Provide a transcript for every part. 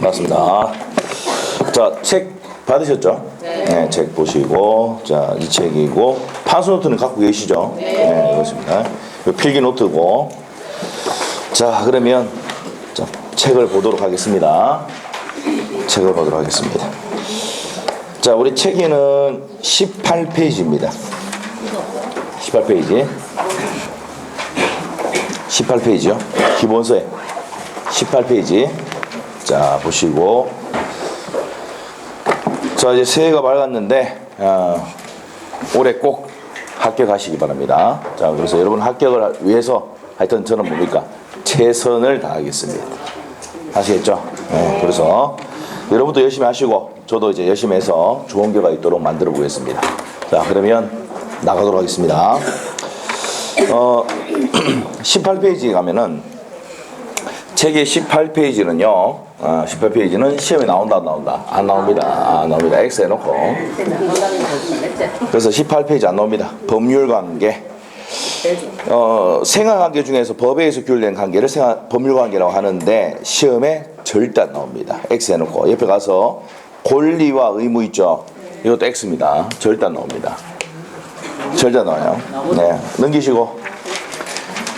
반갑습니다. 자, 책 받으셨죠? 네, 책 보시고, 자, 이 책이고, 판서 노트는 갖고 계시죠? 네, 그렇습니다. 필기 노트고. 자, 그러면, 자, 책을 보도록 하겠습니다. 책을 보도록 하겠습니다. 자, 우리 책에는 18페이지입니다. 18페이지. 18페이지요. 기본서에 18페이지. 자, 보시고. 자, 이제 새해가 밝았는데, 올해 꼭 합격하시기 바랍니다. 자, 그래서 여러분 합격을 위해서 하여튼 저는 뭡니까? 최선을 다하겠습니다. 아시겠죠? 네, 그래서 여러분도 열심히 하시고, 저도 이제 열심히 해서 좋은 결과 있도록 만들어 보겠습니다. 자, 그러면 나가도록 하겠습니다. 18페이지 가면은, 책의 18페이지는요, 18페이지는 시험에 나온다, 안 나온다? 안 나옵니다. 안 나옵니다. X 해놓고. 그래서 18페이지 안 나옵니다. 법률관계. 생활관계 중에서 법에 의해서 규율된 관계를 법률관계라고 하는데, 시험에 절대 안 나옵니다. X 해놓고. 옆에 가서 권리와 의무 있죠? 이것도 X입니다. 절대 안 나옵니다. 절대 안 나와요. 네.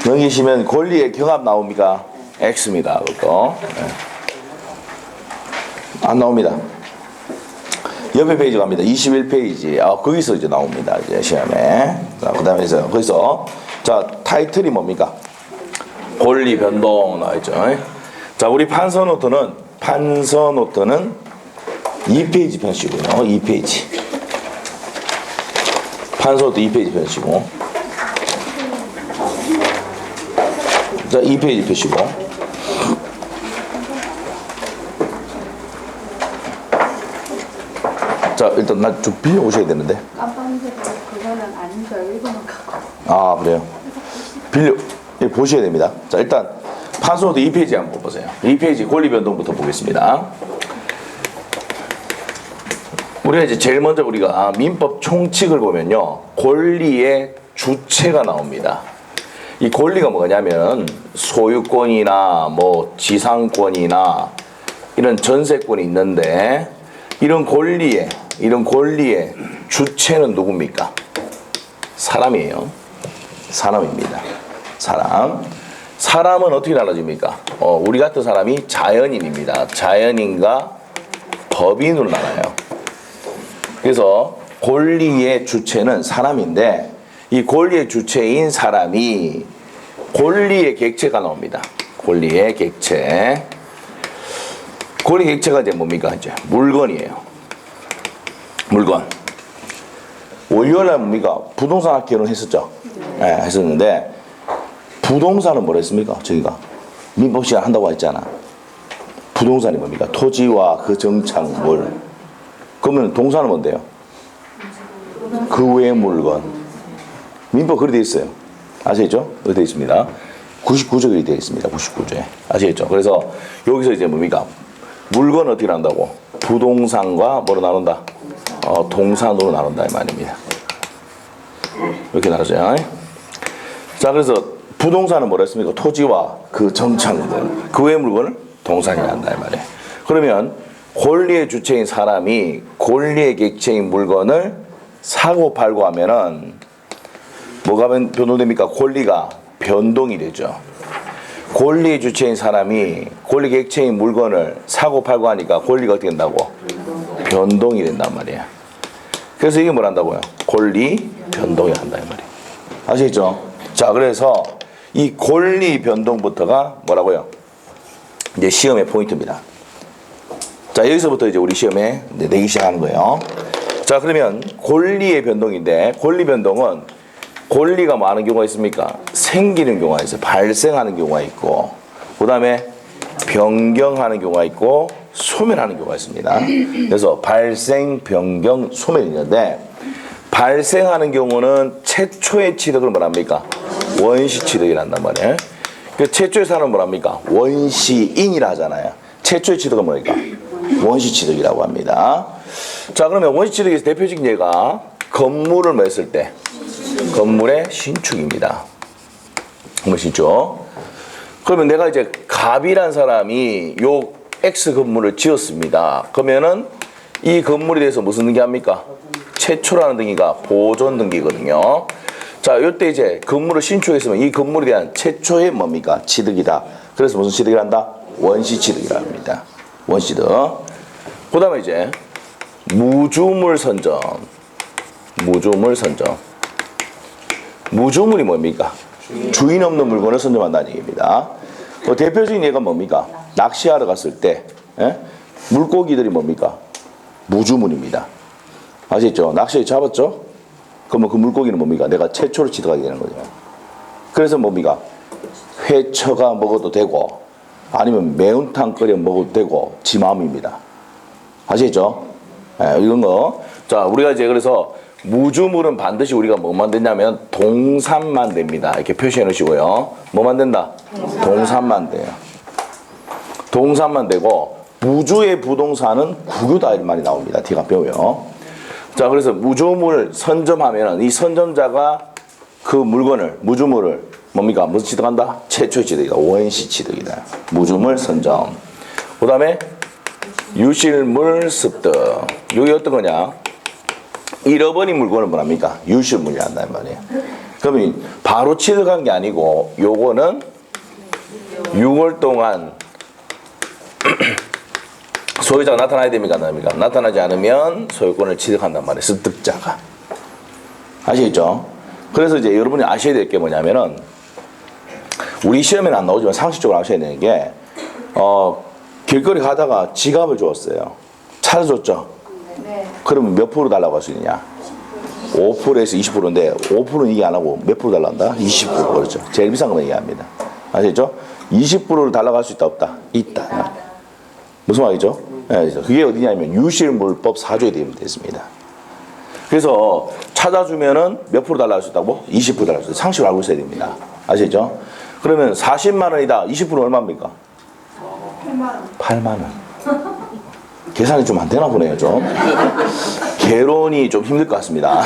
넘기시면 권리의 경합 나옵니까? X입니다. 그것도. 네. 안 나옵니다. 옆에 페이지 갑니다. 21페이지. 거기서 이제 나옵니다. 이제 시험에. 자, 그 다음에 거기서. 자, 타이틀이 뭡니까? 권리 변동 나와있죠. 자, 우리 판서 노트는 2페이지 편시고요. 2페이지. 판서 노트 2페이지 편시고. 자, 2페이지 펴시고. 자, 일단 나 좀 빌려 오셔야 되는데. 깜빡이도 그거는 아니죠. 읽어놓고 가고. 그래요? 보셔야 됩니다. 자, 일단 판서 노트 2페이지 한번 보세요. 2페이지 권리 변동부터 보겠습니다. 우리가 이제 제일 먼저 우리가 민법 총칙을 보면요, 권리의 주체가 나옵니다. 이 권리가 뭐냐면 소유권이나 뭐 지상권이나 이런 전세권이 있는데, 이런 권리의 주체는 누굽니까? 사람이에요. 사람입니다. 사람은 어떻게 나눠집니까? 우리 같은 사람이 자연인입니다. 자연인과 법인으로 나눠요. 그래서 권리의 주체는 사람인데, 이 권리의 주체인 사람이 권리의 객체가 나옵니다. 권리의 객체. 권리의 객체가 이제 뭡니까? 이제 물건이에요. 물건. 월요일날 뭡니까? 부동산 학교는 했었죠? 네, 했었는데, 부동산은 뭐라 했습니까? 저희가 민법 시간 한다고 했잖아. 부동산이 뭡니까? 토지와 그 정착물. 그러면 동산은 뭔데요? 그 외의 물건. 민법 그리 되어 있어요. 아시겠죠? 그리 되어 있습니다. 99조에 되어 있습니다. 99조에. 아시겠죠? 그래서 여기서 이제 뭡니까? 물건 어떻게 나눈다고? 부동산과 뭐로 나눈다? 동산으로 나눈다 이 말입니다. 이렇게 나누죠. 자, 그래서 부동산은 뭐라 했습니까? 토지와 그 정착물, 그 외의 물건을 동산이 한다 이 말이에요. 그러면 권리의 주체인 사람이 권리의 객체인 물건을 사고 팔고 하면은 뭐가 변동됩니까? 권리가 변동이 되죠. 권리의 주체인 사람이 권리 객체인 물건을 사고 팔고 하니까 권리가 어떻게 된다고? 변동이 된단 말이에요. 그래서 이게 뭘 한다고요? 권리 변동이 한다 이 말이에요. 아시겠죠? 자, 그래서 이 권리 변동부터가 뭐라고요? 이제 시험의 포인트입니다. 자, 여기서부터 이제 우리 시험에 내기 시작하는 거예요. 자, 그러면 권리의 변동인데, 권리 변동은 권리가 뭐 하는 경우가 있습니까? 생기는 경우가 있어요. 발생하는 경우가 있고, 그 다음에 변경하는 경우가 있고, 소멸하는 경우가 있습니다. 그래서 발생, 변경, 소멸이 있는데, 발생하는 경우는 최초의 취득을 뭐랍니까? 원시 취득이란단 말이에요. 그 최초의 사람은 뭐랍니까? 원시인이라 하잖아요. 최초의 취득은 뭐니까? 원시 취득이라고 합니다. 자, 그러면 원시 취득에서 대표적인 예가 건물을 뭐 했을 때? 건물의 신축입니다. 건물 신축. 그러면 내가 이제 갑이란 사람이 요 X 건물을 지었습니다. 그러면은 이 건물에 대해서 무슨 등기합니까? 최초라는 등기가 보존 등기거든요. 자, 이때 이제 건물을 신축했으면 이 건물에 대한 최초의 뭡니까? 취득이다. 그래서 무슨 취득을 한다? 원시 취득이라 합니다. 원시 취득. 그 다음에 이제 무주물 선점. 무주물 선점. 무주물이 뭡니까? 주인 없는 물건을 선점한다는 얘기입니다. 대표적인 예가 뭡니까? 낚시하러 갔을 때 물고기들이 뭡니까? 무주물입니다. 아시죠? 낚시 잡았죠? 그러면 그 물고기는 뭡니까? 내가 최초로 취득하게 되는 거죠. 그래서 뭡니까? 회처가 먹어도 되고 아니면 매운탕 끓여 먹어도 되고 지 마음입니다. 아시죠? 이런 거. 자, 우리가 이제 그래서 무주물은 반드시 우리가 뭐만 된다면 동산만 됩니다. 이렇게 표시해 놓으시고요. 뭐만 된다? 동산만 돼요. 동산만 되고 무주의 부동산은 국유다 이런 말이 나옵니다. 뒤가 빼고요. 자, 그래서 무주물 선점하면은 이 선점자가 그 물건을 무주물을 뭡니까? 무슨 취득한다? 최초의 취득이다. 원시 취득이다. 무주물 선점. 그 다음에 유실물 습득. 이게 어떤 거냐? 잃어버린 물건을 뭐랍니까? 유실물이 한다는 말이에요. 그러면 바로 취득한 게 아니고 요거는 6월 동안 소유자가 나타나야 됩니까? 안 됩니까? 나타나지 않으면 소유권을 취득한단 말이에요. 습득자가. 아시겠죠? 그래서 이제 여러분이 아셔야 될 게 뭐냐면은 우리 시험에는 안 나오지만 상식적으로 아셔야 되는 게 길거리 가다가 지갑을 주었어요. 찾아줬죠? 네. 그러면 몇 프로 달라고 할 수 있느냐? 5%에서 20%인데 5%는 이게 안 하고 몇 프로 달란다? 20% 그렇죠. 제일 비싼 거만 얘기합니다. 아시겠죠? 20%를 달라고 할 수 있다 없다? 있다. 무슨 말이죠? 네, 그게 어디냐면 유실물법 4조에 되면 됐습니다. 그래서 찾아주면은 몇 프로 달라고 할 수 있다고? 20% 달라고 할 수 있다. 상식을 알고 있어야 됩니다. 아시죠? 그러면 40만 원이다. 20% 얼마입니까? 8만 원. 계산이 좀 안 되나 보네요, 좀. 개론이 좀 힘들 것 같습니다.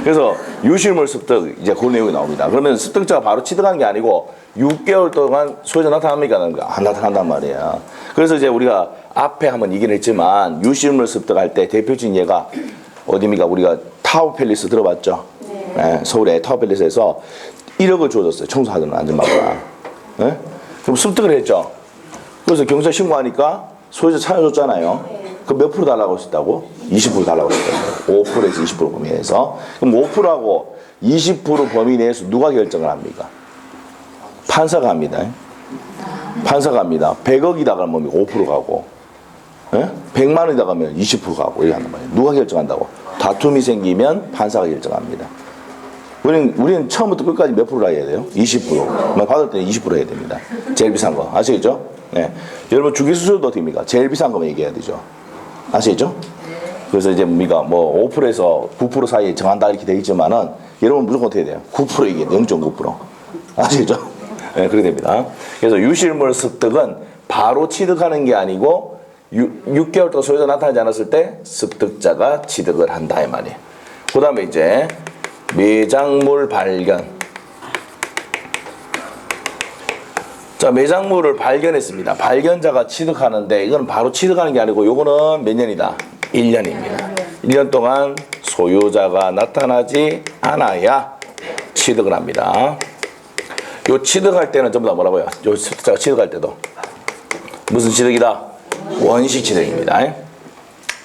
그래서 유실물 습득, 이제 그 내용이 나옵니다. 그러면 습득자가 바로 취득한 게 아니고 6개월 동안 소유자 나타납니까? 안 나타난단 말이에요. 그래서 이제 우리가 앞에 한번 얘기를 했지만 유실물 습득할 때 대표적인 예가 어디입니까? 우리가 타워팰리스 들어봤죠? 네, 서울의 타워팰리스에서 1억을 주어졌어요. 청소하던 안전마가. 네? 그럼 습득을 했죠. 그래서 경찰 신고하니까 소유자 찾아줬잖아요. 그럼 몇 프로 달라고 했다고? 20% 달라고 했다고. 5%에서 20% 범위 내에서. 그럼 5%하고 20% 범위 내에서 누가 결정을 합니까? 판사가 합니다. 판사가 합니다. 100억이다 그러면 뭡니까? 5% 가고. 100만 원이다 가면 20% 가고. 이렇게 한단 말이에요. 누가 결정한다고? 다툼이 생기면 판사가 결정합니다. 우리는 처음부터 끝까지 몇 프로 해야 돼요? 20%. 받을 때는 20% 해야 됩니다. 제일 비싼 거. 아시겠죠? 네. 여러분 주기수수도 어떻게입니까? 제일 비싼 거만 얘기해야 되죠. 아시겠죠? 그래서 이제 우리가 뭐 5%에서 9% 사이에 정한다 이렇게 되어 있지만은 여러분 무조건 어떻게 돼요? 9% 얘기해요. 0.9%. 아시겠죠? 네, 그렇게 됩니다. 그래서 유실물 습득은 바로 취득하는 게 아니고 6개월 동안 소유자 나타나지 않았을 때 습득자가 취득을 한다 이 말이에요. 그 다음에 이제 매장물 발견. 자, 매장물을 발견했습니다. 발견자가 취득하는데 이건 바로 취득하는 게 아니고 요거는 몇 년이다? 1년입니다. 1년 동안 소유자가 나타나지 않아야 취득을 합니다. 요 취득할 때는 전부 다 뭐라고요? 요 습득자가 취득할 때도 무슨 취득이다? 원시 취득입니다.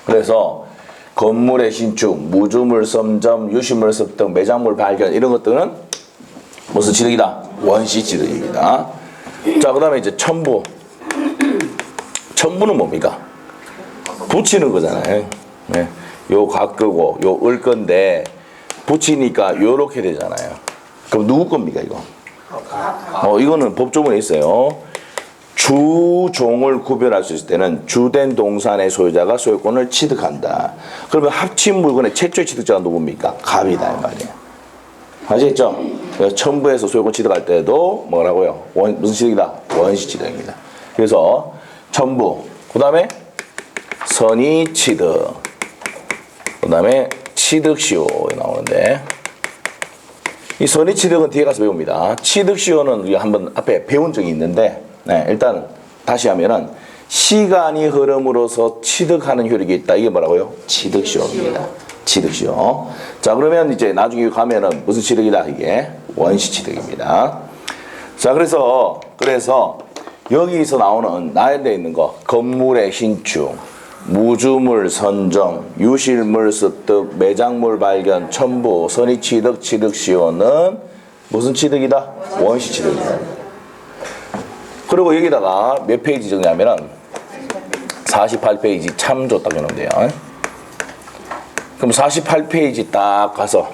그래서 건물의 신축, 무주물 선점, 유실물 습득, 매장물 발견 이런 것들은 무슨 취득이다? 원시 취득입니다. 자, 그 다음에 이제 첨부. 첨부는 뭡니까? 붙이는 거잖아요. 네. 요 가끄고 요 을 건데 붙이니까 요렇게 되잖아요. 그럼 누구 겁니까 이거? 이거는 법조문에 있어요. 주종을 구별할 수 있을 때는 주된 동산의 소유자가 소유권을 취득한다. 그러면 합친 물건의 최초의 취득자가 누굽니까? 갑이다 이 말이에요. 아시겠죠? 첨부해서 소유권 취득할 때도 뭐라고요? 무슨 취득이다? 원시 취득입니다. 그래서 첨부, 그 다음에 선의 취득, 그 다음에 취득시효 나오는데 이 선의 취득은 뒤에 가서 배웁니다. 취득시효는 우리가 한번 앞에 배운 적이 있는데 일단 다시 하면은 시간이 흐름으로써 취득하는 효력이 있다. 이게 뭐라고요? 취득시효입니다. 취득시효. 자, 그러면 이제 나중에 가면은 무슨 취득이다? 이게 원시 취득입니다. 자, 그래서 여기서 나오는 나열되어 있는 거, 건물의 신축, 무주물 선정, 유실물 습득, 매장물 발견, 첨부, 선의취득, 취득시효는 무슨 취득이다? 원시 취득이다. 그리고 여기다가 몇 페이지 정리하면은 48페이지 참조 딱 해놓으면 돼요. 그럼 48페이지 딱 가서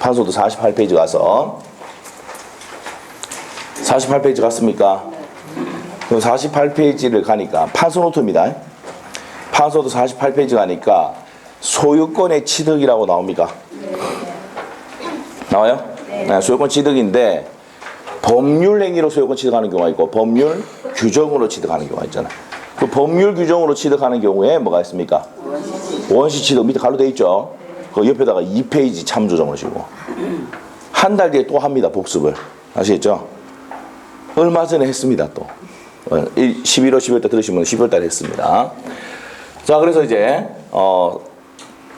판소도 48페이지 가서 48페이지 갔습니까? 그럼 48페이지를 가니까 판소 노트입니다. 판소도 48페이지 가니까 소유권의 취득이라고 나옵니까? 나와요? 네, 소유권 취득인데 법률 행위로 소유권 취득하는 경우가 있고 법률 규정으로 취득하는 경우가 있잖아요. 그 법률 규정으로 취득하는 경우에 뭐가 있습니까? 원시 취득 밑에 갈로 돼 있죠. 그 옆에다가 2페이지 참조 적으시고 한 달 뒤에 또 합니다. 복습을. 아시겠죠? 얼마 전에 했습니다. 또 11월 12월 달 들으시면 12월 달에 했습니다. 자, 그래서 이제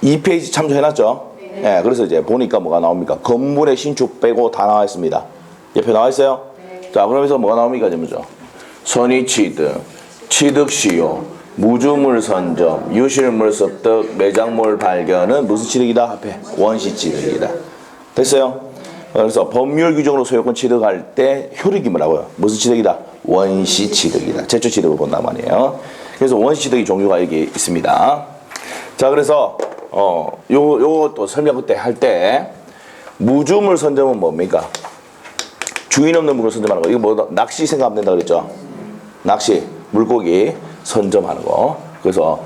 2페이지 참조해놨죠. 네, 그래서 이제 보니까 뭐가 나옵니까? 건물의 신축 빼고 다 나와 있습니다. 옆에 나와 있어요. 자, 그러면서 뭐가 나옵니까? 먼저 선의취득, 취득시효, 무주물 선점, 유실물 습득, 매장물 발견은 무슨 취득이다? 앞에 원시 취득이다. 됐어요? 그래서 법률 규정으로 소유권 취득할 때 효력이 뭐라고요? 무슨 취득이다? 원시 취득이다. 제초 취득을 본단 말이에요. 그래서 원시 취득의 종류가 여기 있습니다. 자, 그래서 요것도 설명 그때 할 때 무주물 선점은 뭡니까? 주인 없는 물건 선점하는 거. 이거 뭐 낚시 생각하면 된다 그랬죠? 낚시, 물고기 선점하는 거. 그래서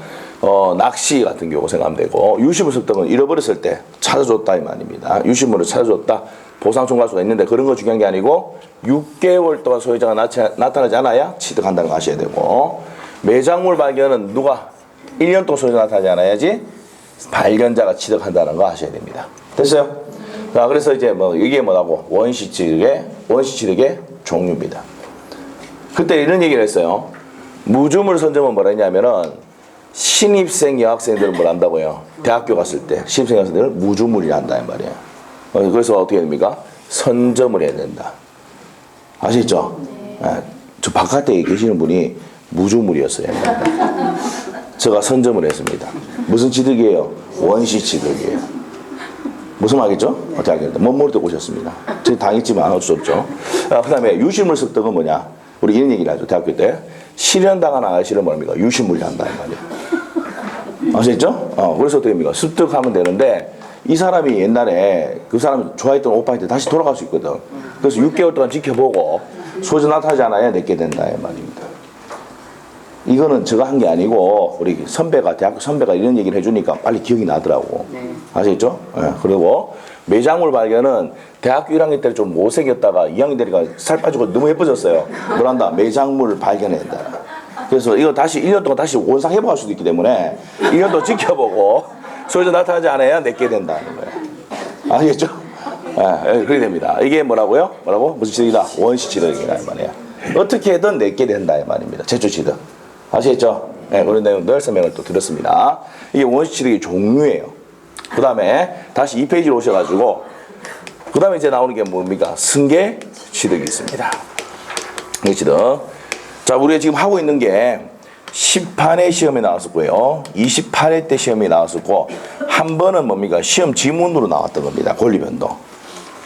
낚시 같은 경우 생각하면 되고 유실물 습득은 잃어버렸을 때 찾아줬다 이 말입니다. 유실물을 찾아줬다. 보상 청구할 수가 있는데 그런 거 중요한 게 아니고 6개월 동안 소유자가 나타나지 않아야 취득한다는 거 아셔야 되고 매장물 발견은 누가 1년 동안 소유자 나타나지 않아야지 발견자가 취득한다는 거 아셔야 됩니다. 됐어요? 자, 그래서 이제 뭐 이게 뭐라고 원시 취득의 종류입니다. 그때 이런 얘기를 했어요. 무주물 선점은 뭐라 했냐면은 신입생 여학생들은 뭘 한다고요? 대학교 갔을 때 신입생 여학생들은 무주물이 한다 이 말이에요. 그래서 어떻게 됩니까? 선점을 해야 된다. 아시죠? 네. 저 바깥에 계시는 분이 무주물이었어요. 제가 선점을 했습니다. 무슨 취득이에요? 원시 취득이에요. 무슨 말이죠? 어떻게 하겠다. 못 모를 때 오셨습니다. 제가 당했지만 어쩔 수 없죠. 그 다음에 유실물 습득은 뭐냐? 우리 이런 얘기를 하죠. 대학교 때. 실현당한 아가씨를 뭐합니까? 유실물이 한다. 이 말이에요. 아시죠? 그래서 어떻게 됩니까? 습득하면 되는데 이 사람이 옛날에 그 사람이 좋아했던 오빠한테 다시 돌아갈 수 있거든. 그래서 6개월 동안 지켜보고 소주 나타나지 않아야 내게 된다. 이 말입니다. 이거는 제가 한 게 아니고 우리 선배가 대학교 선배가 이런 얘기를 해주니까 빨리 기억이 나더라고. 네. 아시겠죠? 네. 그리고 매장물 발견은 대학교 1학년 때 좀 못생겼다가 2학년 되니까 살 빠지고 너무 예뻐졌어요. 뭐란다? 매장물 발견한다. 그래서 이거 다시 1년 동안 다시 원상 회복할 수도 있기 때문에 1년 동안 지켜보고 소유자 나타나지 않아야 내게 된다는 거예요. 아시겠죠? 네, 그렇게 됩니다. 이게 뭐라고요? 뭐라고? 무슨 취득이다? 원시 취득이다 이 말이에요. 어떻게든 내게 된다 이 말입니다. 제초 취득. 아시겠죠? 네, 그런 내용들 설명을 또 드렸습니다. 이게 원시 취득의 종류예요. 그 다음에 다시 2페이지로 오셔가지고 그 다음에 이제 나오는 게 뭡니까? 승계 취득이 있습니다. 승계 취득. 자, 우리가 지금 하고 있는 게 10판의 시험에 나왔었고요. 28회 때 시험이 나왔었고 한 번은 뭡니까? 시험 지문으로 나왔던 겁니다. 권리변동.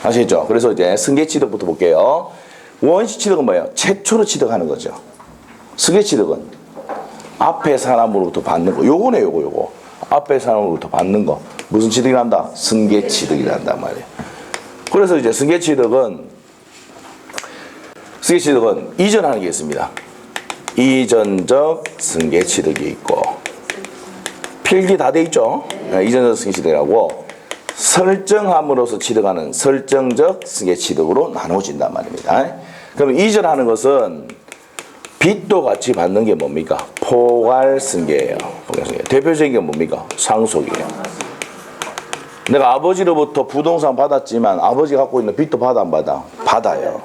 아시겠죠? 그래서 이제 승계 취득부터 볼게요. 원시 취득은 뭐예요? 최초로 취득하는 거죠. 승계 취득은 앞에 사람으로부터 받는 거. 요거네 요거. 앞에 사람으로부터 받는 거. 무슨 취득이 난다? 승계 취득이 난단 말이에요. 그래서 이제 승계 취득은 이전하는 게 있습니다. 이전적 승계 취득이 있고 필기 다 돼 있죠? 네, 이전적 승계 취득이라고 설정함으로써 취득하는 설정적 승계 취득으로 나눠진단 말입니다. 그럼 이전하는 것은 빚도 같이 받는 게 뭡니까? 포괄 승계예요. 대표적인 게 뭡니까? 상속이에요. 내가 아버지로부터 부동산 받았지만 아버지가 갖고 있는 빚도 받아 안 받아? 받아요.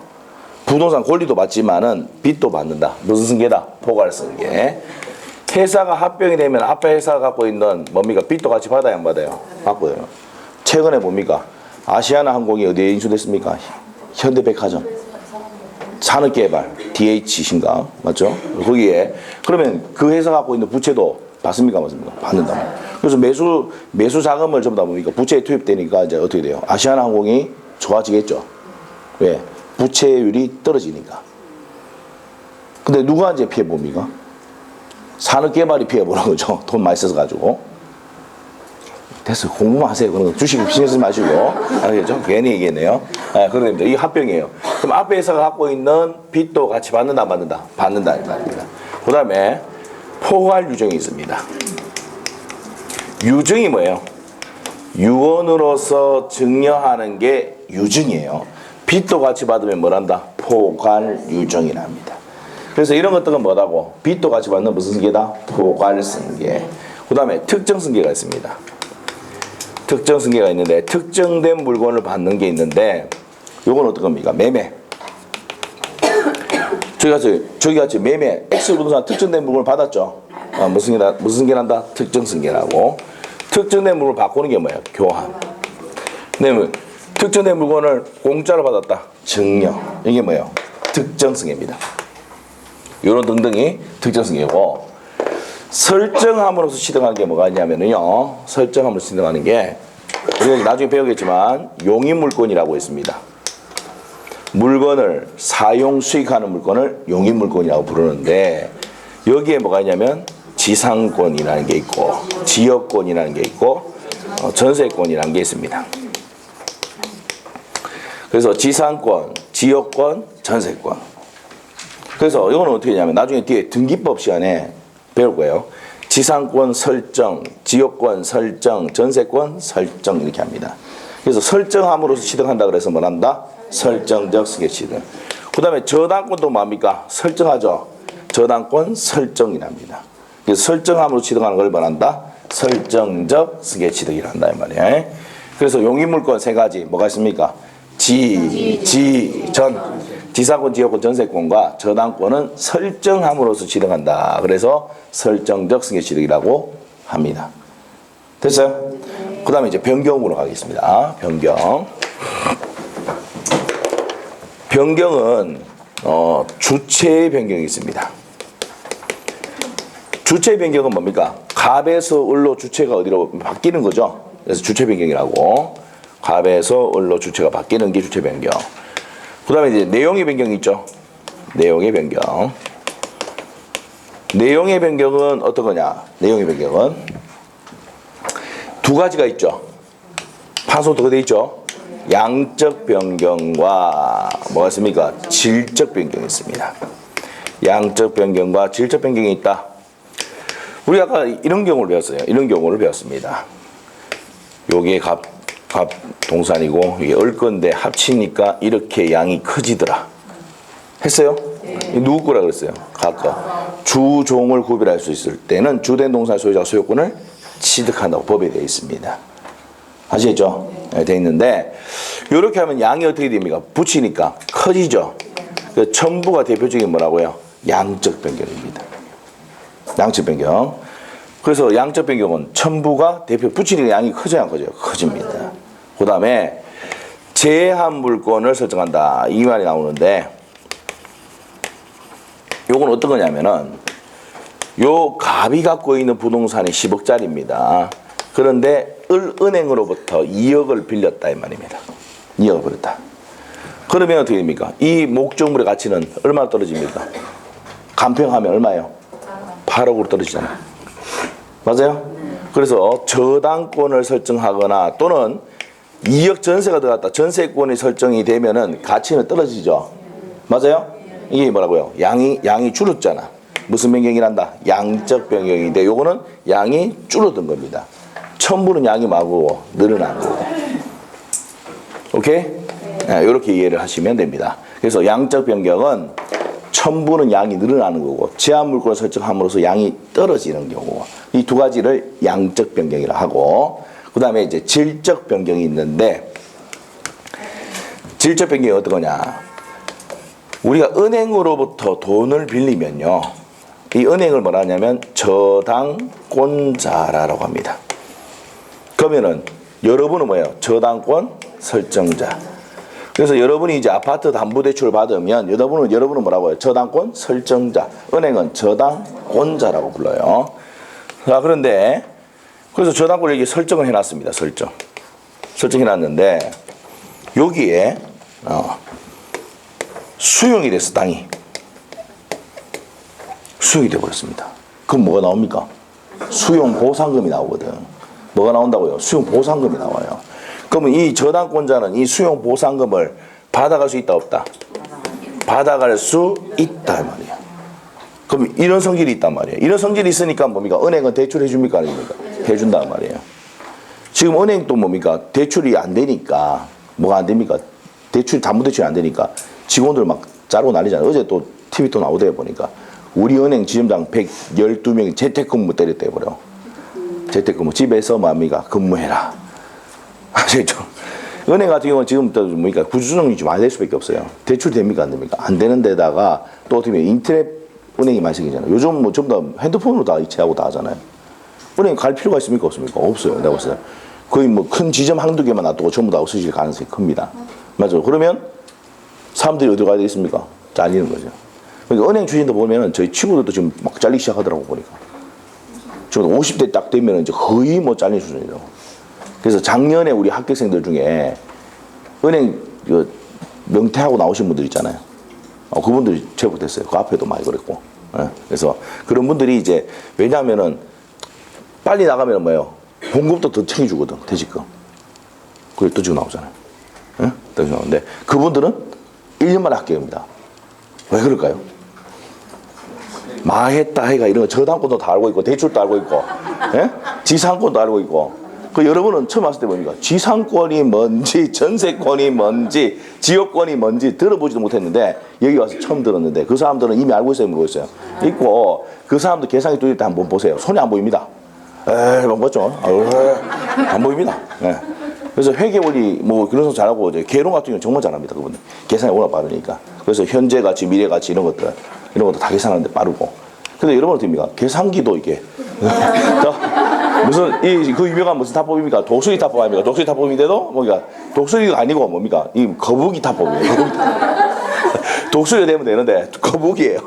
부동산 권리도 받지만은 빚도 받는다. 무슨 승계다? 포괄승계. 회사가 합병이 되면 앞에 회사가 갖고 있는 뭡니까? 빚도 같이 받아야 안 받아요? 받고요. 최근에 뭡니까? 아시아나 항공이 어디에 인수됐습니까? 현대백화점. 산업개발, DH신가? 맞죠? 거기에. 그러면 그 회사 갖고 있는 부채도 받습니까? 맞습니까? 받는다. 그래서 매수 자금을 전부 다 뭡니까? 부채에 투입되니까 이제 어떻게 돼요? 아시아나 항공이 좋아지겠죠? 왜? 부채율이 떨어지니까. 근데 누가 이제 피해 봅니까? 산업개발이 피해 보는 거죠. 돈 많이 써서 가지고. 됐어요. 공부만 하세요. 그런 거 주식 신경 쓰지 마시고. 알겠죠? 괜히 얘기했네요. 아, 그런 겁니다. 이게 합병이에요. 그럼 앞에 회사가 갖고 있는 빚도 같이 받는다, 안 받는다? 받는다, 이 말입니다. 그 다음에 포괄 유정이 있습니다. 유증이 뭐예요? 유언으로서 증여하는 게 유증이에요. 빚도 같이 받으면 뭐란다? 포괄 유증이랍니다. 그래서 이런 것들은 뭐라고? 빚도 같이 받는 무슨 승계다? 포괄 승계. 그 다음에 특정 승계가 있습니다. 특정 승계가 있는데 특정된 물건을 받는 게 있는데 요건 어떤 겁니까? 매매. 저기 같이 매매 X 부동산 특정된 물건을 받았죠. 무슨 승계란다? 특정 승계라고. 특정된 물건을 바꾸는 게 뭐예요? 교환. 그다음에 특정된 물건을 공짜로 받았다. 증여. 이게 뭐예요? 특정 승계입니다. 요런 등등이 특정 승계고, 설정함으로써 시등하는 게 뭐가 있냐면요. 설정함으로써 시등하는 게 우리가 나중에 배우겠지만 용인물권이라고 있습니다. 물건을 사용 수익하는 물건을 용인물권이라고 부르는데, 여기에 뭐가 있냐면 지상권이라는 게 있고 지역권이라는 게 있고 전세권이라는 게 있습니다. 그래서 지상권, 지역권, 전세권. 그래서 이거는 어떻게 하냐면 나중에 뒤에 등기법 시간에 배울 거예요. 지상권 설정, 지역권 설정, 전세권 설정 이렇게 합니다. 그래서 설정함으로써 취득한다 그래서 뭐란다? 설정적 승계 취득. 그 다음에 저당권도 뭡니까? 설정하죠. 저당권 설정이랍니다. 그래서 설정함으로 취득하는 걸 말한다? 설정적 승계 취득이란다 이 말이에요. 그래서 용인물권 세 가지 뭐가 있습니까? 전. 지상권, 지역권, 전세권과 저당권은 설정함으로써 취득한다. 그래서 설정적 승계 취득이라고 합니다. 됐어요? 그 다음에 이제 변경으로 가겠습니다. 변경. 변경은 주체의 변경이 있습니다. 주체 변경은 뭡니까? 갑에서 을로 주체가 어디로 바뀌는 거죠. 그래서 주체 변경이라고. 갑에서 을로 주체가 바뀌는 게 주체 변경. 그 다음에 이제 내용의 변경이 있죠. 내용의 변경. 내용의 변경은 어떤 거냐? 내용의 변경은 두 가지가 있죠. 판소 어떻게 되어 있죠? 양적 변경과 뭐가 있습니까? 질적 변경이 있습니다. 양적 변경과 질적 변경이 있다. 우리 아까 이런 경우를 배웠어요. 이런 경우를 배웠습니다. 요게 갑 동산이고 이게 을 건데 합치니까 이렇게 양이 커지더라. 했어요? 네. 누구 거라 그랬어요? 각각. 주종을 구별할 수 있을 때는 주된 동산 소유자가 소유권을 취득한다고 법에 되어 있습니다. 아시겠죠? 네, 되어 있는데 이렇게 하면 양이 어떻게 됩니까? 붙이니까 커지죠. 그 첨부가 대표적인 뭐라고요? 양적 변경입니다. 양적 변경. 그래서 양적 변경은 첨부가 붙이니까 양이 커져야 안 커져요? 커집니다. 그 다음에 제한 물권을 설정한다. 이 말이 나오는데 요건 어떤 거냐면은 요 갑이 갖고 있는 부동산이 10억짜리입니다. 그런데 은행으로부터 2억을 빌렸다 이 말입니다. 2억을 빌렸다. 그러면 어떻게 됩니까? 이 목적물의 가치는 얼마나 떨어집니까? 간평하면 얼마예요? 8억으로 떨어지잖아요. 맞아요? 그래서 저당권을 설정하거나 또는 2억 전세가 들어갔다. 전세권이 설정이 되면은 가치는 떨어지죠. 맞아요? 이게 뭐라고요? 양이 줄었잖아. 무슨 변경이란다? 양적 변경인데 요거는 양이 줄어든 겁니다. 첨부는 양이 마구 늘어난 거고. 오케이? 네, 이렇게 이해를 하시면 됩니다. 그래서 양적 변경은 첨부는 양이 늘어나는 거고 제한 물권을 설정함으로써 양이 떨어지는 경우. 이 두 가지를 양적 변경이라 하고 그 다음에 이제 질적 변경이 있는데 질적 변경이 어떤 거냐? 우리가 은행으로부터 돈을 빌리면요. 이 은행을 뭐라 하냐면 저당권자라고 합니다. 그러면은 여러분은 뭐예요? 저당권 설정자. 그래서 여러분이 이제 아파트 담보대출을 받으면 여러분은 뭐라고 해요? 저당권 설정자. 은행은 저당권자라고 불러요. 자, 그런데 그래서 저당권을 이렇게 설정을 해놨습니다. 설정해놨는데 여기에 수용이 됐어. 땅이 수용이 돼버렸습니다. 그럼 뭐가 나옵니까? 수용보상금이 나오거든. 뭐가 나온다고요? 수용보상금이 나와요. 그러면 이 저당권자는 이 수용보상금을 받아갈 수 있다 없다? 받아갈 수 있다 말이에요. 그럼 이런 성질이 있단 말이에요. 이런 성질이 있으니까 뭡니까? 은행은 대출 해줍니까? 아닙니까? 해준단 말이에요. 지금 은행도 뭡니까? 대출이 안 되니까 뭐가 안 됩니까? 담보대출이 안 되니까 직원들 막 자르고 난리잖아요. 어제 또 TV 또 나오대 보니까 우리 은행 지점장 112명이 재택근무 때렸대 버려. 재택근무 집에서 뭡니까? 근무해라. 아시겠죠? 은행 같은 경우는 지금부터 뭡니까? 구조조정이 좀 안 될 수밖에 없어요. 대출 됩니까? 안 됩니까? 안 되는 데다가 또 어떻게 보면 인터넷 은행이 많이 생기잖아요. 요즘 뭐 전부 다 핸드폰으로 다 이체하고 다 하잖아요. 은행 갈 필요가 있습니까? 없습니까? 없어요. 내가 봤을 때. 거의 뭐 큰 지점 한두 개만 놔두고 전부 다 없어질 가능성이 큽니다. 맞죠? 그러면 사람들이 어디 가야 되겠습니까? 잘리는 거죠. 그러니까 은행 출신도 보면은 저희 친구들도 지금 막 잘리기 시작하더라고 보니까. 지금 50대 딱 되면은 이제 거의 뭐 잘린 수준이죠. 그래서 작년에 우리 합격생들 중에 은행 명퇴하고 나오신 분들 있잖아요. 그분들이 제보됐어요. 그 앞에도 많이 그랬고. 그래서 그런 분들이 이제 왜냐하면은 빨리 나가면 뭐예요? 봉급도 더 챙겨주거든. 퇴직금. 그게 또 지금 나오잖아요. 또 지금 나오는데 그분들은 1년 만에 합격입니다. 왜 그럴까요? 망했다 해가 이런 거 저당권도 다 알고 있고 대출도 알고 있고 지상권도 알고 있고 그 여러분은 처음 왔을 때 뭡니까? 지상권이 뭔지 전세권이 뭔지 지역권이 뭔지 들어보지도 못했는데 여기 와서 처음 들었는데 그 사람들은 이미 알고 있어요? 모르겠어요? 있고 그 사람들 계산기 뚫릴 때 한번 보세요. 손이 안 보입니다. 못 봤죠? 안 보입니다. 그래서 회계원이 뭐 그런 거 잘하고 이제 계론 같은 경우는 정말 잘합니다. 그분들 계산이 워낙 빠르니까. 그래서 현재 가치, 미래 가치 이런 것도 다 계산하는데 빠르고. 근데 여러분 어떻습니까? 계산기도 이게 무슨 그 유명한 무슨 타법입니까? 독수리 타법 아닙니까? 독수리 타법인데도 뭡니까? 독수리가 아니고 뭡니까? 이 거북이 타법이에요. 독수리가 되면 되는데 거북이에요.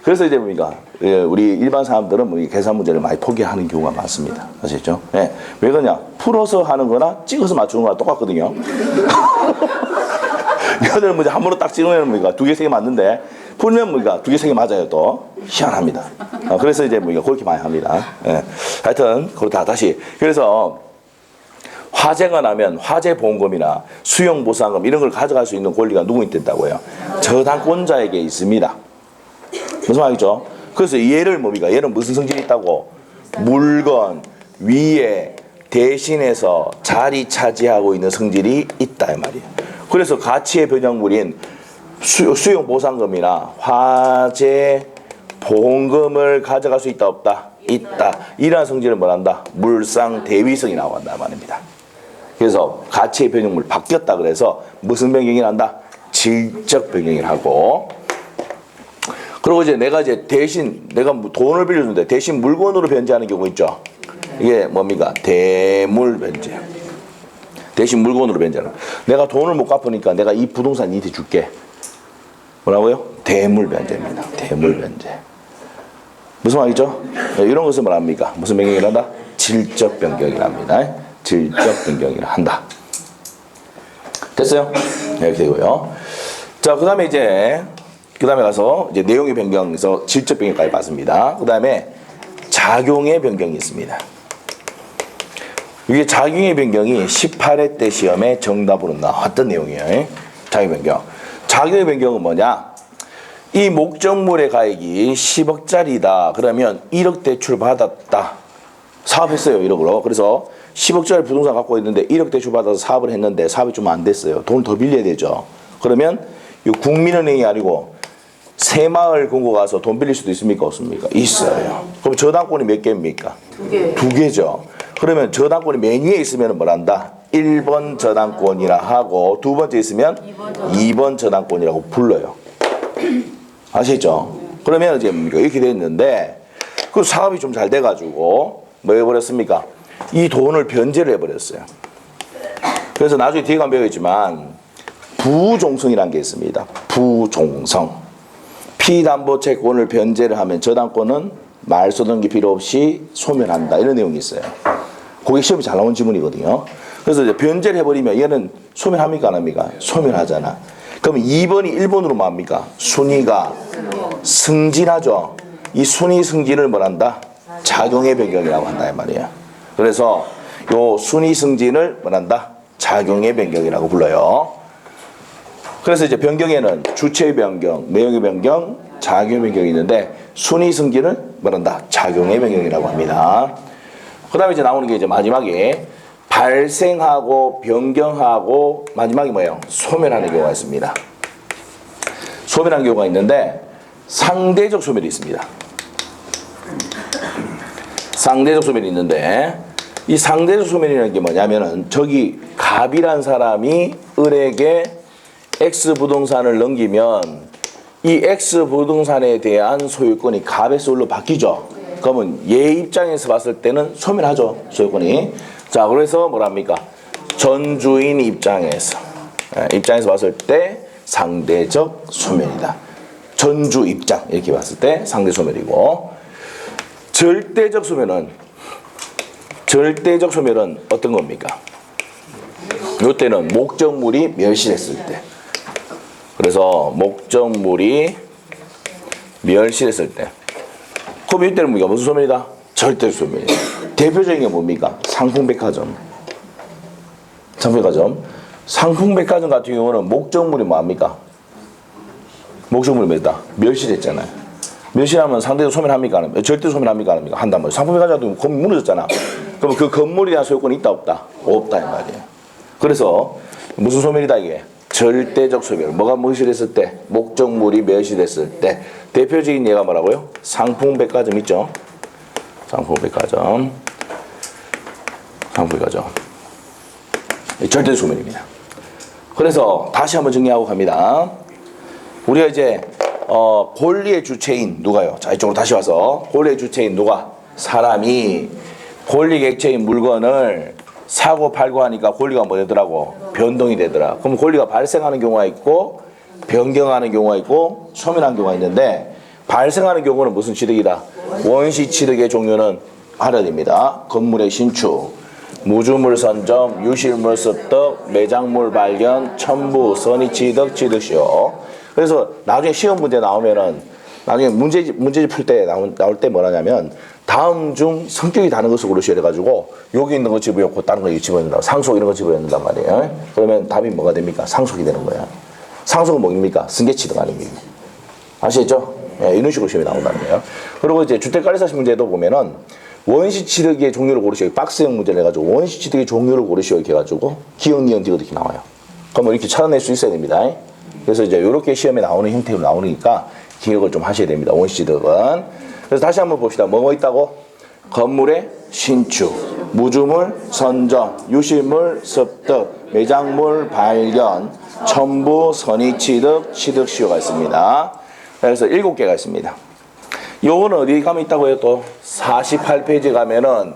그래서 이제 뭡니까? 우리 일반 사람들은 뭐 계산 문제를 많이 포기하는 경우가 많습니다. 아시겠죠? 왜 그러냐? 풀어서 하는 거나 찍어서 맞추는 거랑 똑같거든요. 여덟 문제 한 번로 딱 찍으면 뭡니까? 두 개, 세 개 맞는데 풀면 뭡니까? 두 개, 세 개 맞아요 또. 희한합니다. 그래서 이제 뭡니까? 그렇게 많이 합니다. 하여튼, 그렇다. 다시. 그래서 화재가 나면 화재 보험금이나 수용보상금 이런 걸 가져갈 수 있는 권리가 누구한테 있다고요? 저당권자에게 있습니다. 무슨 말이죠? 그래서 얘를 뭡니까? 얘는 무슨 성질이 있다고? 물건 위에 대신해서 자리 차지하고 있는 성질이 있다 이 말이에요. 그래서 가치의 변형물인 수용보상금이나 화재 보험금을 가져갈 수 있다 없다? 있다. 이러한 성질을 뭐란다? 물상대위성이 나온다 말입니다. 그래서 가치의 변형물 바뀌었다 그래서 무슨 변경이 난다? 질적 변경이 하고 그리고 이제 내가 이제 대신 내가 돈을 빌려주는데 대신 물건으로 변제하는 경우 있죠. 이게 뭡니까? 대물 변제. 대신 물건으로 변제하는. 내가 돈을 못 갚으니까 내가 이 부동산 니한테 줄게. 뭐라고요? 대물 변제입니다. 대물 변제. 무슨 말이죠? 이런 것을 말합니까? 무슨 변경을 한다? 질적 변경이랍니다. 질적 변경을 한다. 됐어요? 이렇게 되고요. 자, 그 다음에 가서 이제 내용의 변경에서 질적 변경까지 봤습니다. 그 다음에 작용의 변경이 있습니다. 이게 작용의 변경이 18회 때 시험에 정답으로 나왔던 내용이에요. 작용 변경. 작용의 변경은 뭐냐? 이 목적물의 가액이 10억짜리다. 그러면 1억 대출 받았다. 사업했어요, 1억으로. 그래서 10억짜리 부동산 갖고 있는데 1억 대출 받아서 사업을 했는데 사업이 좀 안 됐어요. 돈을 더 빌려야 되죠. 그러면 이 국민은행이 아니고 새마을 금고 가서 돈 빌릴 수도 있습니까? 없습니까? 있어요. 그럼 저당권이 몇 개입니까? 두 개. 두 개죠. 그러면 저당권이 맨 위에 있으면 뭐란다? 1번 저당권이라 하고 두 번째 있으면 2번 저당권이라고 불러요. 아시죠? 그러면 이제 이렇게 됐는데 그 사업이 좀 잘 돼가지고 뭐 해버렸습니까? 이 돈을 변제를 해버렸어요. 그래서 나중에 뒤에 가면 배우겠지만 부종성이라는 게 있습니다. 부종성. 피담보채권을 변제를 하면 저당권은 말소등기 필요 없이 소멸한다. 이런 내용이 있어요. 그게 시험이 잘 나온 지문이거든요. 그래서 이제 변제를 해버리면 얘는 소멸합니까? 안 합니까? 소멸하잖아. 그럼 2번이 1번으로 뭐 합니까? 순위가 승진하죠. 이 순위 승진을 뭐란다? 작용의 변경이라고 한다 이 말이에요. 그래서 요 순위 승진을 뭐란다? 작용의 변경이라고 불러요. 그래서 이제 변경에는 주체의 변경, 내용의 변경, 작용의 변경이 있는데 순위 승진을 뭐란다? 작용의 변경이라고 합니다. 그 다음에 이제 나오는 게 이제 마지막에 발생하고 변경하고 마지막에 뭐예요? 소멸하는 경우가 있습니다. 소멸하는 경우가 있는데 상대적 소멸이 있습니다. 상대적 소멸이 있는데 이 상대적 소멸이라는 게 뭐냐면은 저기 갑이란 사람이 을에게 X 부동산을 넘기면 이 X 부동산에 대한 소유권이 갑에서 을로 바뀌죠. 그러면 얘 입장에서 봤을 때는 소멸하죠. 소유권이. 자, 그래서 뭐랍니까? 전주인 입장에서 봤을 때 상대적 소멸이다. 전주 입장 이렇게 봤을 때 상대 소멸이고 절대적 소멸은 어떤 겁니까? 이때는 목적물이 멸실했을 때. 그래서 목적물이 멸실했을 때. 그럼 이때는 뭡니까? 무슨 소멸이다? 절대적 소멸이다. 대표적인 게 뭡니까? 상품백화점. 상품백화점 같은 경우는 목적물이 뭐합니까? 목적물이 뭐다? 멸실했잖아요. 멸실하면 상대적 소멸합니까? 안 합니까? 절대 소멸합니까? 안 합니까? 한단 말이에요. 상품백화점도 건물 무너졌잖아. 그럼 그 건물에 대한 소유권이 있다 없다? 없다 이 말이에요. 그래서 무슨 소멸이다 이게? 절대적 소멸. 뭐가 멸실했을 때? 목적물이 멸실했을 때. 대표적인 예가 뭐라고요? 상품백화점 있죠? 상품백화점. 절대적 소멸입니다. 그래서 다시 한번 정리하고 갑니다. 우리가 이제 권리의 주체인 누가요? 자, 이쪽으로 다시 와서 권리의 주체인 누가? 사람이 권리 객체인 물건을 사고 팔고 하니까 권리가 뭐 되더라고? 변동이 되더라. 그럼 권리가 발생하는 경우가 있고 변경하는 경우가 있고 소멸하는 경우가 있는데 발생하는 경우는 무슨 취득이다? 원시 취득의 종류는 알아야 됩니다. 건물의 신축, 무주물 선점, 유실물 습득, 매장물 발견, 첨부, 선의 취득, 취득시효. 그래서 나중에 시험 문제 나오면은 나중에 문제집 풀 때 나올 때 뭐라냐면 다음 중 성격이 다른 것을 고르셔야 돼가지고 여기 있는 거 집어넣고 다른 거 집어넣는다. 상속 이런 거 집어넣는단 말이에요. 그러면 답이 뭐가 됩니까? 상속이 되는 거예요. 상속은 뭡니까? 승계취득 아닙니까? 아시겠죠? 예, 이런 식으로 시험이 나온다는 거예요. 그리고 이제 주택관리사시 문제도 보면은 원시취득의 종류를 고르시오. 박스형 문제를 해가지고 원시취득의 종류를 고르시오 이렇게 해가지고 기억, 니은, 디귿 이렇게 나와요. 그러면 이렇게 찾아낼 수 있어야 됩니다. 그래서 이제 이렇게 시험에 나오는 형태로 나오니까 기억을 좀 하셔야 됩니다. 원시취득은. 그래서 다시 한번 봅시다. 뭐가 있다고? 건물의 신축, 무주물 선점, 유실물 습득, 매장물 발견, 첨부, 선의 취득, 취득시효가 있습니다. 그래서 7개가 있습니다. 요거는 어디 가면 있다고 해요? 또 48페이지 가면은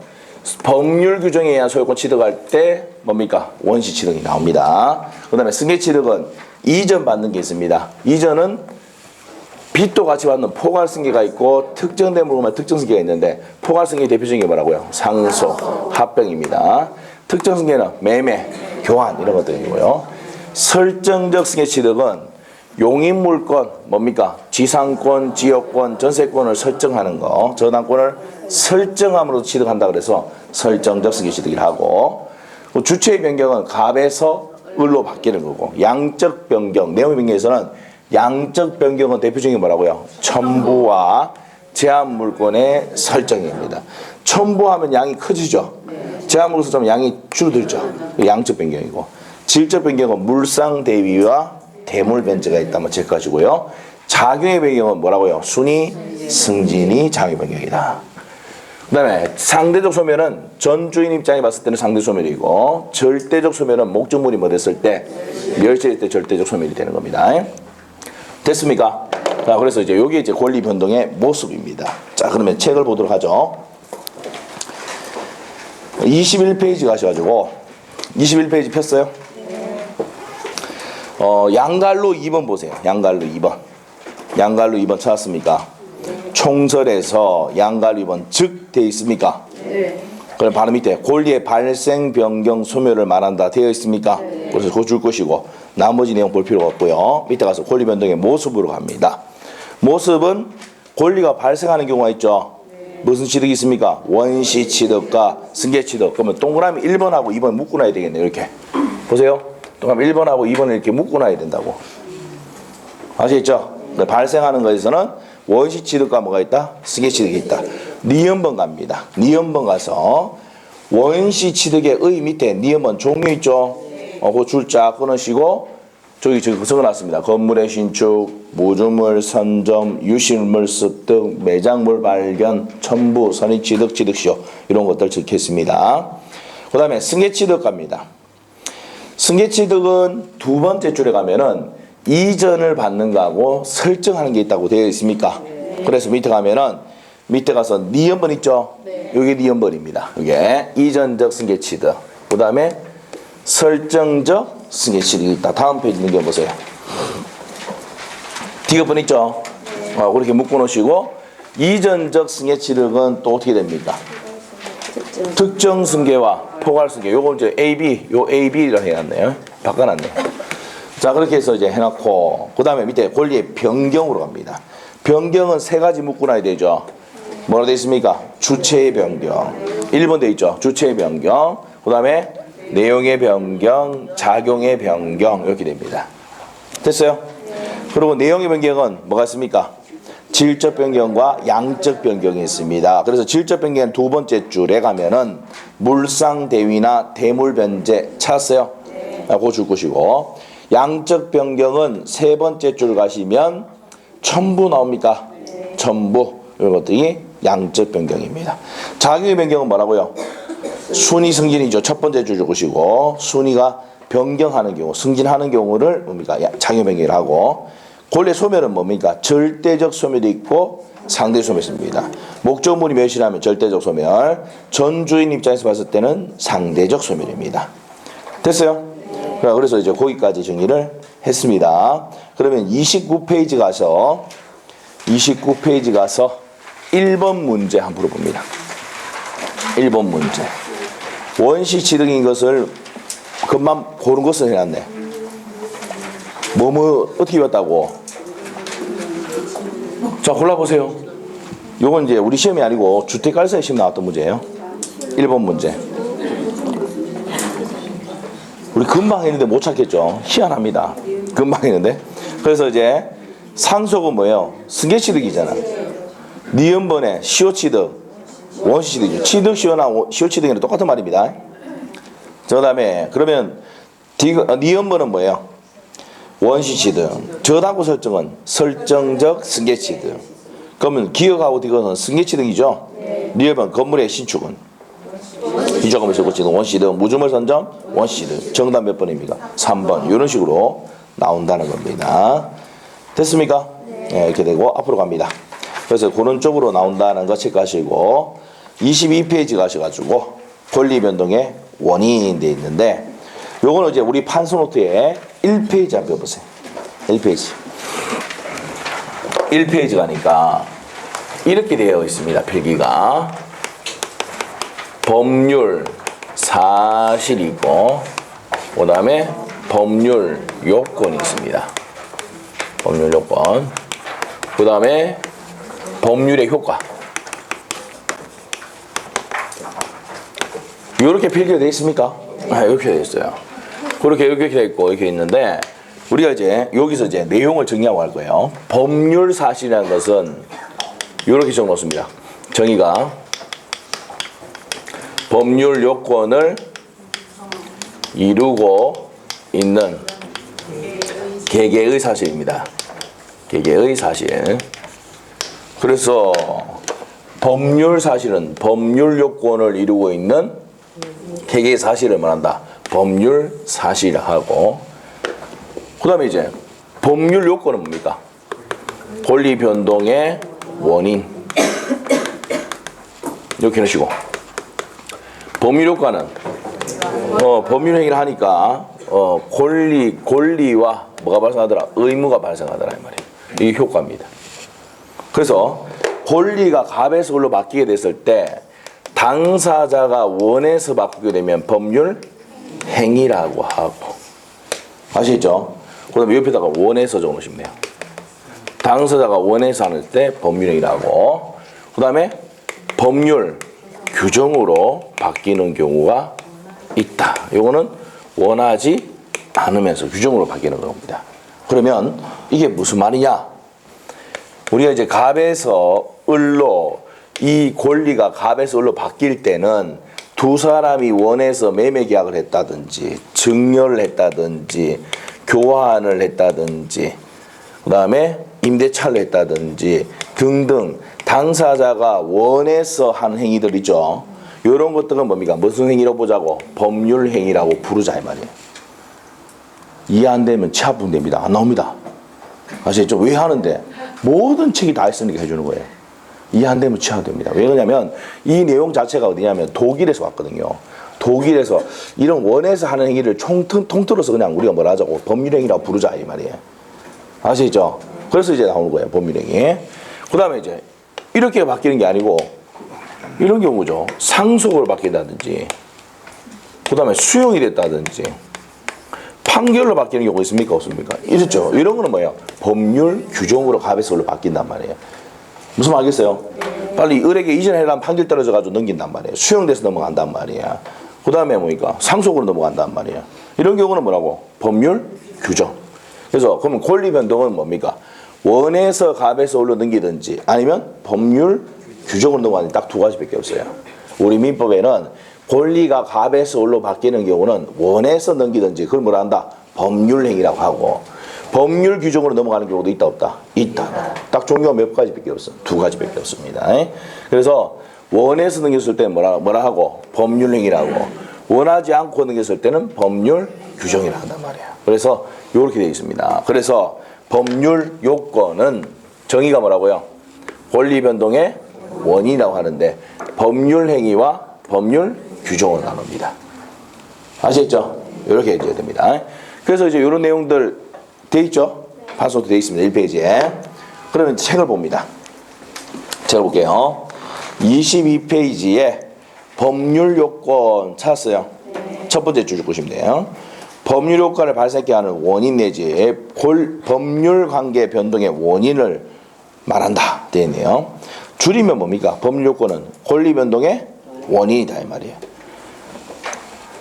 법률 규정에 의한 소유권 취득할 때 뭡니까? 원시 취득이 나옵니다. 그 다음에 승계 취득은 이전 받는 게 있습니다. 이전은 빚도 같이 받는 포괄 승계가 있고 특정된 물건만 특정 승계가 있는데 포괄 승계 대표적인 게 뭐라고요? 상속, 합병입니다. 특정 승계는 매매, 교환 이런 것들이고요. 설정적 승계 취득은 용인물권 뭡니까? 지상권, 지역권, 전세권을 설정하는 거, 저당권을 설정함으로 취득한다 그래서 설정적 승계 취득을 하고, 주체의 변경은 갑에서 을로 바뀌는 거고, 양적 변경, 내용의 변경에서는 양적 변경은 대표적인 뭐라고요? 첨부와 제한 물권의 설정입니다. 첨부하면 양이 커지죠. 제한 물권 설정하면 양이 줄어들죠. 양적 변경이고, 질적 변경은 물상 대위와 대물 변제가 있다면 제 것이고요. 작용의 변경은 뭐라고요? 순위, 승진이 작용의 변경이다. 그 다음에 상대적 소멸은 전주인 입장에 봤을 때는 상대 소멸이고, 절대적 소멸은 목적물이 뭐 됐을 때, 멸실할 때 절대적 소멸이 되는 겁니다. 됐습니까? 자, 그래서 이제 요게 이제 권리 변동의 모습입니다. 자, 그러면 책을 보도록 하죠. 21페이지 가셔가지고 21페이지 폈어요? 양갈로 2번 보세요. 양갈로 2번. 양갈로 2번 찾았습니까? 총설에서 양갈로 2번 즉 돼 있습니까? 네. 그럼 바로 밑에 권리의 발생, 변경, 소멸을 말한다 되어 있습니까? 그래서 그거 줄 것이고 나머지 내용 볼 필요가 없고요. 밑에 가서 권리 변동의 모습으로 갑니다. 모습은 권리가 발생하는 경우가 있죠. 무슨 취득이 있습니까? 원시 취득과 승계 취득. 그러면 동그라미 1번하고 2번 묶어놔야 되겠네요. 이렇게. 보세요. 동그라미 1번하고 2번을 이렇게 묶어놔야 된다고. 아시겠죠? 발생하는 것에서는 원시 취득과 뭐가 있다? 승계 취득이 있다. 니은번 갑니다. 니은번 가서 원시 취득의 의 밑에 니은번 종류 있죠? 그 줄 쫙 끊으시고 저기 적어놨습니다. 건물의 신축, 무주물 선점, 유실물 습득, 매장물 발견, 첨부, 선의 취득, 취득시효 이런 것들 적겠습니다. 그 다음에 승계 취득 갑니다. 승계 취득은 두 번째 줄에 가면은 이전을 받는 거하고 설정하는 게 있다고 되어 있습니까? 그래서 밑에 가면은 밑에 가서 니은번 있죠? 이게 니은번입니다. 이게 이전적 승계 취득. 그 다음에 설정적 승계 취득이 있다. 다음 페이지 넘겨보세요. 디귿번 있죠? 그렇게 묶어놓으시고 이전적 승계 취득은 또 어떻게 됩니까? 특정 승계와 포괄 승계. 요걸 이제 AB, 요 AB라 해놨네요. 바꿔놨네요. 자, 그렇게 해서 이제 해놓고 그 다음에 밑에 권리의 변경으로 갑니다. 변경은 세 가지 묶어놔야 되죠. 뭐라 되어 있습니까? 주체의 변경. 1번 되어 있죠. 주체의 변경. 그 다음에 내용의 변경, 작용의 변경 이렇게 됩니다. 됐어요? 그리고 내용의 변경은 뭐가 있습니까? 질적 변경과 양적 변경이 있습니다. 그래서 질적 변경은 두 번째 줄에 가면은 물상 대위나 대물 변제 찾았어요? 그거 줄 것이고 양적 변경은 세 번째 줄 가시면 첨부 나옵니까? 첨부 이런 것들이 양적 변경입니다. 작용의 변경은 뭐라고요? 순위 승진이죠. 첫 번째 줄 것이고 순위가 변경하는 경우, 승진하는 경우를 뭡니까? 작용 변경을 하고 권리 소멸은 뭡니까? 절대적 소멸이 있고 상대 소멸이 있습니다. 목적물이 몇이라면 절대적 소멸, 전주인 입장에서 봤을 때는 상대적 소멸입니다. 됐어요? 그래서 이제 거기까지 정리를 했습니다. 그러면 29페이지 가서 1번 문제 한번 풀어봅니다. 1번 문제. 원시 취득인 것을 금방 고른 것을 해놨네. 뭐뭐 어떻게 봤다고? 자, 골라보세요. 요건 이제 우리 시험이 아니고 주택가에서 시험 나왔던 문제예요. 1번 문제. 우리 금방 했는데 못 찾겠죠. 희한합니다. 금방 했는데. 그래서 이제 상속은 뭐예요? 승계 취득이잖아. 니은번에 시효 취득, 원시 취득이죠. 취득 시효나 시효 취득이랑 똑같은 말입니다. 그 다음에 그러면 니은번은 뭐예요? 원시 취득. 저당구 설정은 설정적 승계 취득. 그러면 기억하고 디귿은 승계 취득이죠. 니은번 건물의 신축은 기존건물 설정 취득, 원시 취득, 무주물 선점, 원시 취득. 정답 몇 번입니까? 3번. 이런 식으로 나온다는 겁니다. 됐습니까? 네, 이렇게 되고 앞으로 갑니다. 그래서 그런 쪽으로 나온다는 거 체크하시고 22페이지 가셔가지고 권리 변동의 원인이 돼 있는데 요거는 이제 우리 판서노트에 1페이지 한번 펴보세요. 1페이지 가니까 이렇게 되어 있습니다. 필기가 법률 사실이고 그 다음에 법률 요건이 있습니다. 법률 요건. 그 다음에 법률의 효과. 이렇게 필기가 되어 있습니까? 이렇게 되어 있어요. 그렇게 이렇게 되어 있고 이렇게 있는데 우리가 이제 여기서 이제 내용을 정리하고 할 거예요. 법률 사실이라는 것은 이렇게 적어놓습니다. 정의가 법률 요건을 이루고 있는 개개의 사실입니다. 개개의 사실. 그래서 법률 사실은 법률 요건을 이루고 있는 개개의 사실을 말한다. 법률 사실하고 그 다음에 이제 법률 요건은 뭡니까? 권리 변동의 원인. 이렇게 하시고 법률 효과는 법률 행위를 하니까 권리와 뭐가 발생하더라? 의무가 발생하더라 이 말이에요. 이게 효과입니다. 그래서 권리가 갑에서 을로 바뀌게 됐을 때 당사자가 원해서 바꾸게 되면 법률 행위라고 하고, 아시겠죠? 그 다음에 옆에다가 원해서 적어놓으시면 돼요. 당사자가 원해서 하는 때 법률 행위라고, 그 다음에 법률 규정으로 바뀌는 경우가 있다. 요거는 원하지 않으면서 규정으로 바뀌는 겁니다. 그러면 이게 무슨 말이냐? 우리가 이제 갑에서 을로 이 권리가 갑에서 을로 바뀔 때는 두 사람이 원해서 매매 계약을 했다든지 증여를 했다든지 교환을 했다든지 그 다음에 임대차를 했다든지 등등 당사자가 원해서 한 행위들 있죠. 이런 것들은 뭡니까? 무슨 행위라고 보자고? 법률 행위라고 부르자 이 말이에요. 이해 안 되면 취합분 됩니다. 안 나옵니다. 아시겠죠? 왜 하는데? 모든 책이 다 있으니까 해주는 거예요. 이해 안 되면 취합됩니다. 왜 그러냐면 이 내용 자체가 어디냐면 독일에서 왔거든요. 독일에서 이런 원해서 하는 행위를 통틀어서 그냥 우리가 뭐라 하자고? 법률행위라고 부르자 이 말이에요. 아시겠죠? 그래서 이제 나오는 거예요. 법률행위. 그 다음에 이제 이렇게 바뀌는 게 아니고 이런 경우죠. 상속으로 바뀐다든지 그 다음에 수용이 됐다든지 판결로 바뀌는 경우가 있습니까? 없습니까? 있었죠. 이런 거는 뭐예요? 법률 규정으로 갑에서 을로 바뀐단 말이에요. 무슨 말 알겠어요? 빨리 을에게 이전해라는 판결 떨어져가지고 넘긴단 말이에요. 수용돼서 넘어간단 말이야. 그 다음에 뭐니까 상속으로 넘어간단 말이야. 이런 경우는 뭐라고? 법률 규정. 그래서 그러면 권리 변동은 뭡니까? 원해서 갑에서 을로 넘기든지 아니면 법률 규정으로 넘어가는 딱 두 가지밖에 없어요. 우리 민법에는 권리가 갑에서 을로 바뀌는 경우는 원해서 넘기든지 그걸 뭐라 한다? 법률 행위라고 하고 법률 규정으로 넘어가는 경우도 있다 없다? 있다. 딱 종류가 몇 가지밖에 없어. 두 가지밖에 없습니다. 그래서 원해서 넘겼을 때는 뭐라 하고? 법률 행위라고. 원하지 않고 넘겼을 때는 법률 규정이라고 한단 말이에요. 그래서 이렇게 되어 있습니다. 그래서 법률 요건은 정의가 뭐라고요? 권리 변동의 원인이라고 하는데 법률 행위와 법률 규정으로 나눕니다. 아시겠죠? 이렇게 해줘야 됩니다. 그래서 이제 이런 내용들 돼 있죠? 파스워드 돼 있습니다. 1페이지에. 그러면 책을 봅니다. 제가 볼게요. 22페이지에 법률 요건 찾았어요. 첫 번째 줄 보시면 돼요. 법률 효과를 발생케 하는 원인 내지 법률 관계 변동의 원인을 말한다. 되어 있네요. 줄이면 뭡니까? 법률 요건은 권리 변동의 원인이다. 이 말이에요.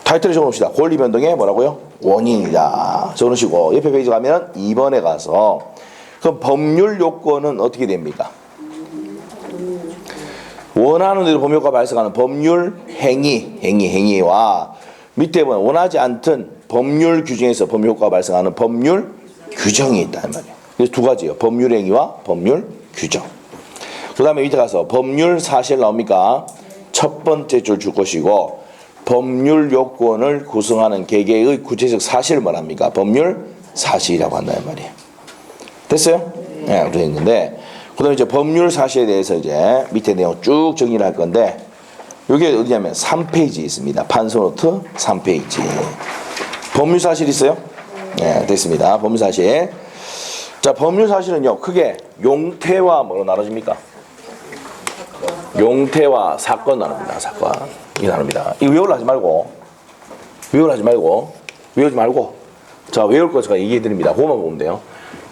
타이틀을 적어놓읍시다. 권리 변동의 뭐라고요? 원인이다. 적어놓으시고 옆에 페이지 가면 2번에 가서 그럼 법률 요건은 어떻게 됩니까? 원하는 대로 법률 효과가 발생하는 법률 행위와 밑에 보면 원하지 않던 법률 규정에서 법률 효과가 발생하는 법률 규정이 있다는 말이에요. 그래서 두 가지예요. 법률 행위와 법률 규정. 그 다음에 밑에 가서 법률 사실 나옵니까? 첫 번째 줄 줄 것이고 법률 요건을 구성하는 개개의 구체적 사실을 말합니까? 법률 사실이라고 한다는 말이에요. 됐어요? 네, 그렇게 있는데 그 다음에 이제 법률 사실에 대해서 이제 밑에 내용 쭉 정리를 할 건데 이게 어디냐면 3페이지 있습니다. 판서노트 3페이지. 법률 사실 있어요? 네, 됐습니다. 법률 사실. 자, 법률 사실은요, 크게 용태와 뭐로 나눠집니까? 용태와 사건 나눕니다. 사건. 이게 나눕니다. 이거 외우려 하지 말고. 자, 외울 거 제가 얘기해 드립니다. 그것만 보면 돼요.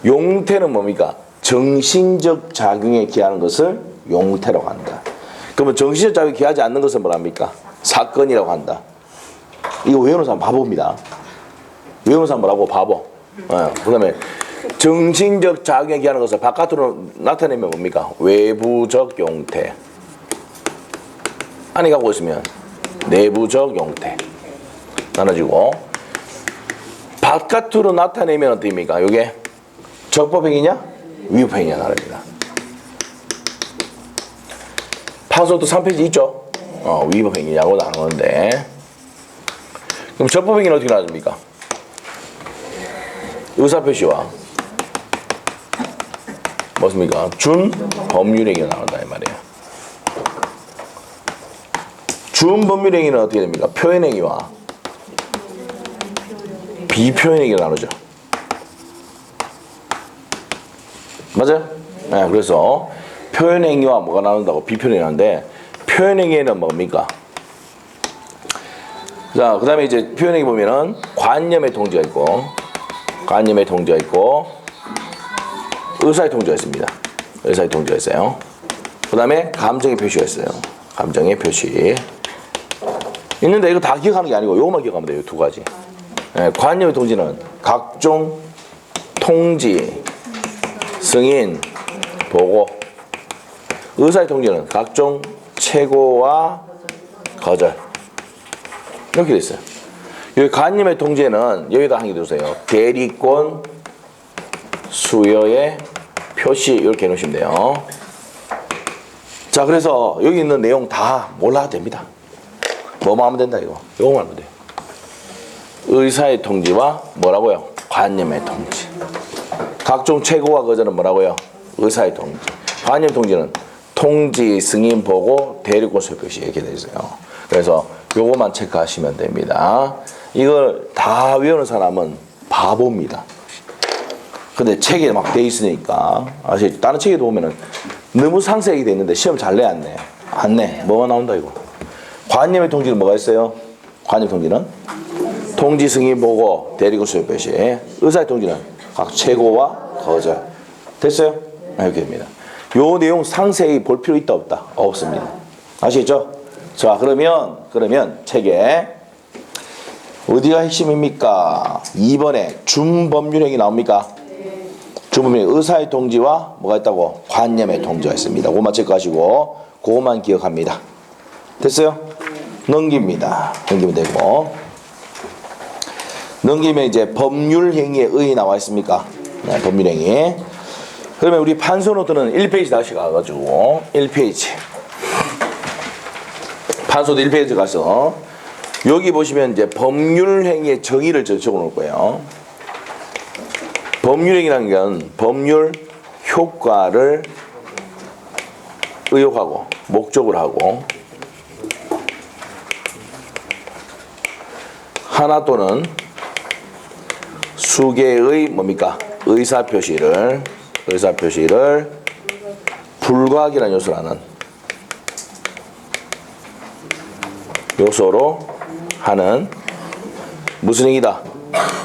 용태는 뭡니까? 정신적 작용에 기하는 것을 용태라고 한다. 그러면 정신적 작용에 기하지 않는 것은 뭐랍니까? 사건이라고 한다. 이거 외우는 사람 바보입니다. 외우는 사람 뭐라고? 바보. 그 다음에 정신적 작용에 기하는 것을 바깥으로 나타내면 뭡니까? 외부적 용태. 안에 가고 있으면 내부적 용태. 나눠지고 바깥으로 나타내면 어떻습니까? 이게 적법행위냐? 위법행위냐 나릅니다. 판소도 3페이지 있죠? 위법행위냐고 나누는데 그럼 적법행위는 어떻게 나눕니까? 의사표시와 뭐습니까? 준법률행위가 나온다 이 말이에요. 준법률행위는 어떻게 됩니까? 표현행위와 비표현행위가 나누죠. 맞아요? 네, 그래서 표현행위와 뭐가 나눈다고 비표현행위 하는데 표현행위는 뭡니까? 자, 그 다음에 이제 표현행위 보면은 관념의 통지가 있고 관념의 통지가 있고 의사의 통지가 있습니다. 의사의 통지가 있어요. 그 다음에 감정의 표시가 있어요. 감정의 표시 있는데 이거 다 기억하는 게 아니고 요것만 기억하면 돼요. 두 가지. 네, 관념의 통지는 각종 통지, 승인, 보고. 의사의 통지는 각종 최고와 거절. 이렇게 돼 있어요. 여기 관념의 통지에는 여기다 한 개 두세요. 대리권 수여의 표시 이렇게 해놓으시면 돼요. 자, 그래서 여기 있는 내용 다 몰라도 됩니다. 뭐만 하면 된다 이거. 이거만 하면 돼요. 의사의 통지와 뭐라고요? 관념의 통지. 각종 최고와 거절은 뭐라고요? 의사의 통지. 관념 통지는 통지, 승인, 보고, 대리권 수여 표시 이렇게 되어 있어요. 그래서 요거만 체크하시면 됩니다. 이걸 다 외우는 사람은 바보입니다. 근데 책에 막 돼 있으니까 사실 다른 책에도 보면은 너무 상세하게 돼 있는데 시험 잘 내 안 내? 안 내. 뭐가 나온다 이거. 관념의 통지는 뭐가 있어요? 관념 통지는 통지, 승인, 보고, 대리권 수여 표시. 의사의 통지는 각 최고와 거절. 됐어요? 이렇게 됩니다. 요 내용 상세히 볼 필요 있다 없다? 없습니다. 아시겠죠? 자, 그러면 책에 어디가 핵심입니까? 2번에 준법률행위 나옵니까? 준법률행위 의사의 통지와 뭐가 있다고? 관념의 통지가 있습니다. 그것만 체크하시고 그것만 기억합니다. 됐어요? 넘깁니다. 넘기면 되고 넘기면 이제 법률행위의 의 나와 있습니까? 네, 법률행위. 그러면 우리 판서 노트는 1페이지 다시 가가지고 1페이지 판소도 1페이지 가서 여기 보시면 이제 법률행위의 정의를 적어 놓을 거예요. 법률행위라는 건 법률 효과를 의욕하고 목적으로 하고 하나 또는 수개의 뭡니까? 의사표시를 불가하기라는 요소로 하는 무슨 행위다?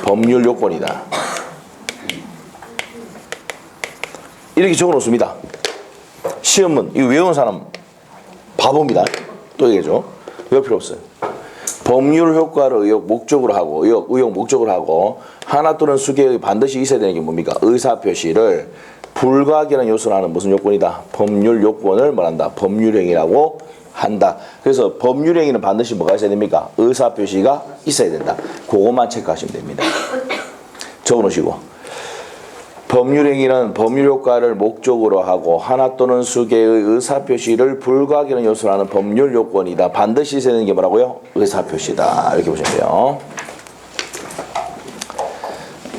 법률 요건이다. 이렇게 적어 놓습니다. 시험은 이거 외우는 사람 바보입니다. 또 얘기해줘. 외울 필요 없어요. 법률 효과를 의욕 목적으로 하고 의욕 목적으로 하고 하나 또는 수개의 반드시 있어야 되는 게 뭡니까? 의사표시를 불가하기라는 요소로 하는 무슨 요건이다? 법률 요건을 말한다. 법률행위라고 한다. 그래서 법률행위는 반드시 뭐가 있어야 됩니까? 의사표시가 있어야 된다. 그것만 체크하시면 됩니다. 적어놓으시고 법률행위는 법률효과를 목적으로 하고 하나 또는 수개의 의사표시를 불가하기는 요소로 하는 법률 요건이다. 반드시 있어야 되는 게 뭐라고요? 의사표시다. 이렇게 보시면 돼요.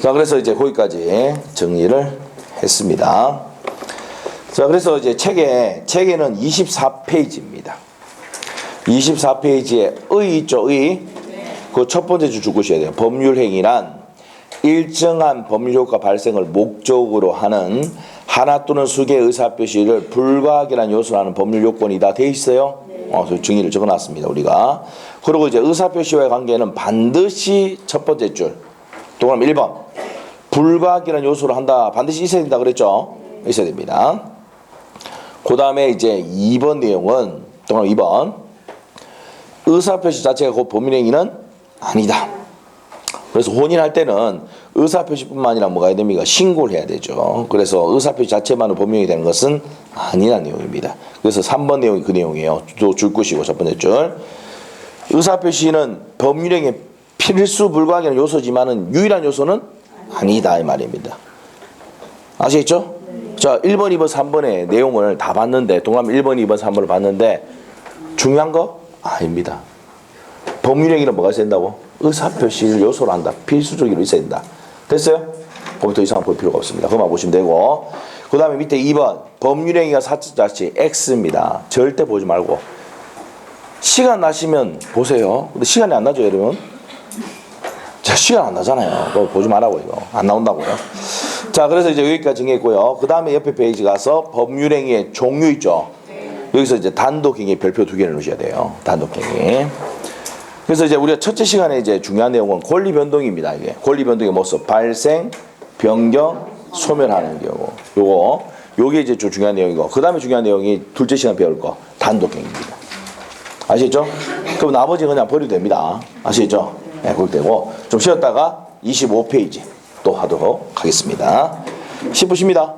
자, 그래서 이제 거기까지 정리를 했습니다. 자, 그래서 이제 책에는 24페이지입니다. 24페이지에 의 있죠, 의. 그 첫 번째 줄 것이어야 돼요. 법률행위란 일정한 법률효과 발생을 목적으로 하는 하나 또는 수개의 의사표시를 불가하기란 요소로 하는 법률요건이다. 돼 있어요? 그 정의를 적어놨습니다, 우리가. 그리고 이제 의사표시와의 관계는 반드시 첫 번째 줄. 또 그럼 1번. 불가하기란 요소로 한다. 반드시 있어야 된다 그랬죠? 있어야 됩니다. 그 다음에 이제 2번 내용은 또 그럼 2번. 의사표시 자체가 그 법률행위는 아니다. 그래서 혼인할 때는 의사표시뿐만 아니라 뭐가 해야 됩니까? 신고를 해야 되죠. 그래서 의사표시 자체만으로 법률행위 되는 것은 아니라는 내용입니다. 그래서 3번 내용이 그 내용이에요. 또 줄 것이고 첫 번째 줄. 의사표시는 법률행위 필수 불가하기는 요소지만은 유일한 요소는 아니다 이 말입니다. 아시겠죠? 자, 1번, 2번, 3번의 내용을 다 봤는데 동그라미 1번, 2번, 3번을 봤는데 중요한 거? 아닙니다. 법률행위는 뭐가 있어야 된다고? 의사표시를 요소로 한다. 필수적으로 있어야 된다. 됐어요? 거기 더 이상 볼 필요가 없습니다. 그것만 보시면 되고. 그 다음에 밑에 2번. 법률행위가 사자자치 X입니다. 절대 보지 말고. 시간 나시면 보세요. 근데 시간이 안 나죠, 여러분? 자, 시간 안 나잖아요. 그거 보지 말라고, 이거. 안 나온다고요. 자, 그래서 이제 여기까지 정했고요. 그 다음에 옆에 페이지 가서 법률행위의 종류 있죠? 여기서 이제 단독행위 별표 2개를 넣으셔야 돼요. 단독행위. 그래서 이제 우리가 첫째 시간에 이제 중요한 내용은 권리 변동입니다. 이게 권리 변동의 모습, 발생, 변경, 소멸하는 경우. 요게 이제 좀 중요한 내용이고, 그 다음에 중요한 내용이 둘째 시간 배울 거 단독행위입니다. 아시겠죠? 그럼 나머지 그냥 버려도 됩니다. 아시겠죠? 네, 그렇게 되고 좀 쉬었다가 25페이지 또 하도록 하겠습니다. 10분입니다.